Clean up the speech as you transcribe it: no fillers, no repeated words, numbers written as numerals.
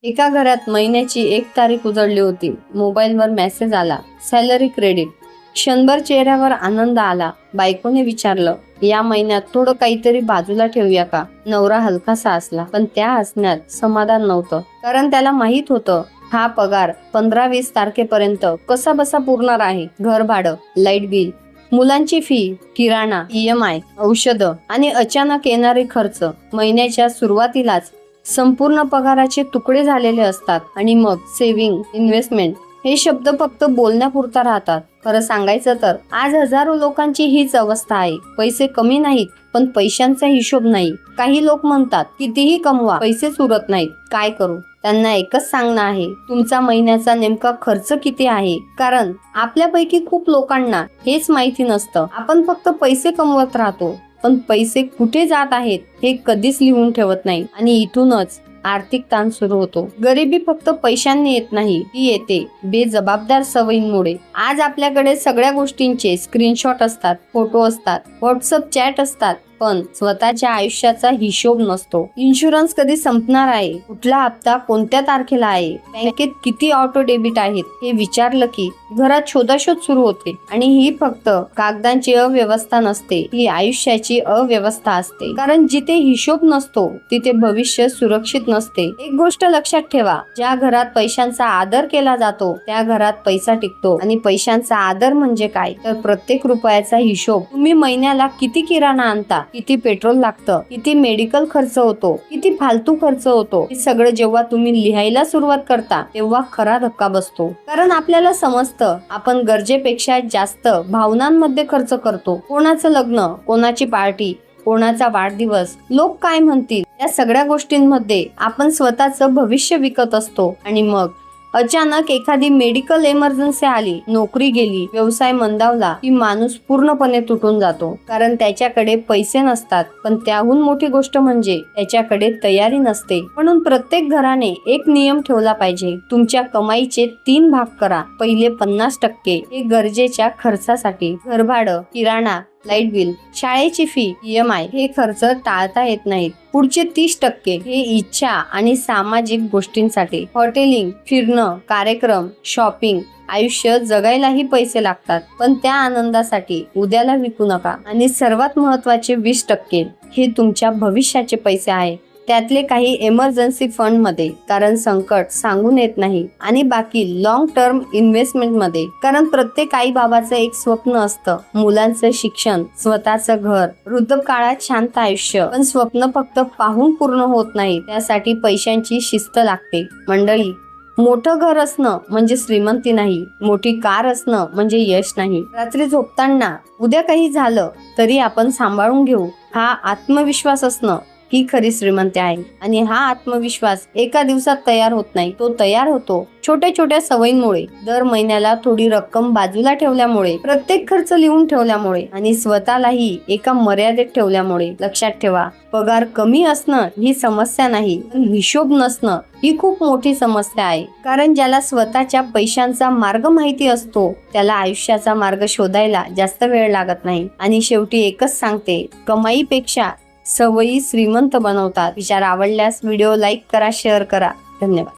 एका घरात महिन्याची 1 तारीख उजळली होती. मोबाईलवर मेसेज आला, सॅलरी क्रेडिट. क्षणभर चेहऱ्यावर आनंद आला. बायकोने विचारलं, या महिन्यात थोडं काहीतरी बाजूला ठेवूया का? नवरा हलकासा हसला, पण त्या हसण्यात समाधान नव्हतं. कारण त्याला माहित होतं हा पगार 15-20 तारखेपर्यंत कसा बसा पुरणार आहे. घर भाडं, लाईट बिल, मुलांची फी, किराणा, EMI, औषधं आणि अचानक येणारे खर्च महिन्याच्या सुरुवातीलाच संपूर्ण पगाराचे तुकडे झालेले असतात. आणि मग सेव्हिंग, इन्व्हेस्टमेंट हे शब्द फक्त बोलण्यापुरता राहतात. खरं सांगायचं तर आज हजारो लोकांची हीच अवस्था आहे. पैसे कमी नाहीत, पण पैशांचा हिशोब नाही. काही लोक म्हणतात कितीही कमवा, पैसेच उरत नाहीत. काय करू? त्यांना एकच सांगणं आहे, तुमचा महिन्याचा नेमका खर्च किती आहे. कारण आपल्यापैकी खूप लोकांना हेच माहिती नसतं. आपण फक्त पैसे कमवत राहतो, पण पैसे कुठे जात आहेत हे कधीच लिहून ठेवत नाही. आणि इथूनच आर्थिक ताण सुरू होतो. गरिबी फक्त पैशांनी येत नाही, ती येते बेजबाबदार सवयींमुळे. आज आपल्याकडे सगळ्या गोष्टींचे स्क्रीनशॉट असतात, फोटो असतात, व्हॉट्सअप चॅट असतात, पण स्वतःच्या आयुष्याचा हिशोब नसतो. इन्शुरन्स कधी संपणार आहे, कुठला हप्ता कोणत्या तारखेला आहे, बँकेत किती ऑटो डेबिट आहेत हे विचारलं की घरात शोधाशोध सुरू होते. आणि ही फक्त कागदांची अव्यवस्था नसते, ही आयुष्याची अव्यवस्था असते. कारण जिथे हिशोब नसतो तिथे भविष्य सुरक्षित नसते. एक गोष्ट लक्षात ठेवा, ज्या घरात पैशांचा आदर केला जातो त्या घरात पैसा टिकतो. आणि पैशांचा आदर म्हणजे काय, तर प्रत्येक रुपयाचा हिशोब. तुम्ही महिन्याला किती किराणा आणता, किती पेट्रोल लागतं, किती मेडिकल खर्च होतो, किती फालतू खर्च होतो, हे सगळं जेव्हा तुम्ही लिहायला सुरुवात करता तेव्हा खरा धक्का बसतो. कारण आपल्याला समजतं आपण गरजेपेक्षा जास्त भावनांमध्ये खर्च करतो. कोणाचं लग्न, कोणाची पार्टी, कोणाचा वाढदिवस, लोक काय म्हणतील, या सगळ्या गोष्टींमध्ये आपण स्वतःचं भविष्य विकत असतो. आणि मग अचानक एखादी मेडिकल इमर्जन्सी आली, नोकरी गेली, व्यवसाय मंदावला की माणूस पूर्णपणे तुटून जातो. कारण त्याच्याकडे पैसे नसतात. पण त्याहून मोठी गोष्ट म्हणजे त्याच्याकडे तयारी नसते. म्हणून प्रत्येक घराने एक नियम ठेवला पाहिजे, तुमच्या कमाईचे 3 भाग करा. पहिले 50% हे गरजेच्या खर्चासाठी, घरभाडं, किराणा, लाईट बिल, शाळेची फी, EMI हे खर्च टाळता येत नाहीत. पुढचे 30% हे इच्छा आणि सामाजिक गोष्टींसाठी, हॉटेलिंग, फिरणं, कार्यक्रम, शॉपिंग. आयुष्य जगायलाही पैसे लागतात, पण त्या आनंदासाठी उद्याला विकू नका. आणि सर्वात महत्वाचे 20% हे तुमच्या भविष्याचे पैसे आहे. त्यातले काही इमर्जन्सी फंड मध्ये, कारण संकट सांगून येत नाही. आणि बाकी लॉंग टर्म इन्व्हेस्टमेंट मध्ये, कारण प्रत्येक आई बाबाचं एक स्वप्न असतं, मुलांचं शिक्षण, स्वतःचं घर, वृद्धकाळात शांत आयुष्य. पण स्वप्न फक्त पाहून पूर्ण होत नाही, त्यासाठी पैशांची शिस्त लागते. मंडळी, मोठं घर असणं म्हणजे श्रीमंती नाही, मोठी कार असणं म्हणजे यश नाही. रात्री झोपताना उद्या काही झालं तरी आपण सांभाळून घेऊ, हा आत्मविश्वास असणं ही खरी श्रीमंती आहे. आणि हा आत्मविश्वास एका दिवसात तयार होत नाही, तो तयार होतो छोट्या छोट्या सवयींमुळे. दर महिन्याला थोडी रक्कम बाजूला ठेवल्यामुळे, प्रत्येक खर्च लिहून ठेवल्यामुळे आणि स्वतःलाही एका मर्यादेत ठेवल्यामुळे. लक्षात ठेवा, पगार कमी असणं ही समस्या नाही, पण हिशोब नसणं ही खूप मोठी समस्या आहे. कारण ज्याला स्वतःच्या पैशांचा मार्ग माहिती असतो त्याला आयुष्याचा मार्ग शोधायला जास्त वेळ लागत नाही. आणि शेवटी एकच सांगते, कमाईपेक्षा सवयी श्रीमंत बनवतात. विचार आवडल्यास व्हिडिओ लाईक करा, शेअर करा. धन्यवाद.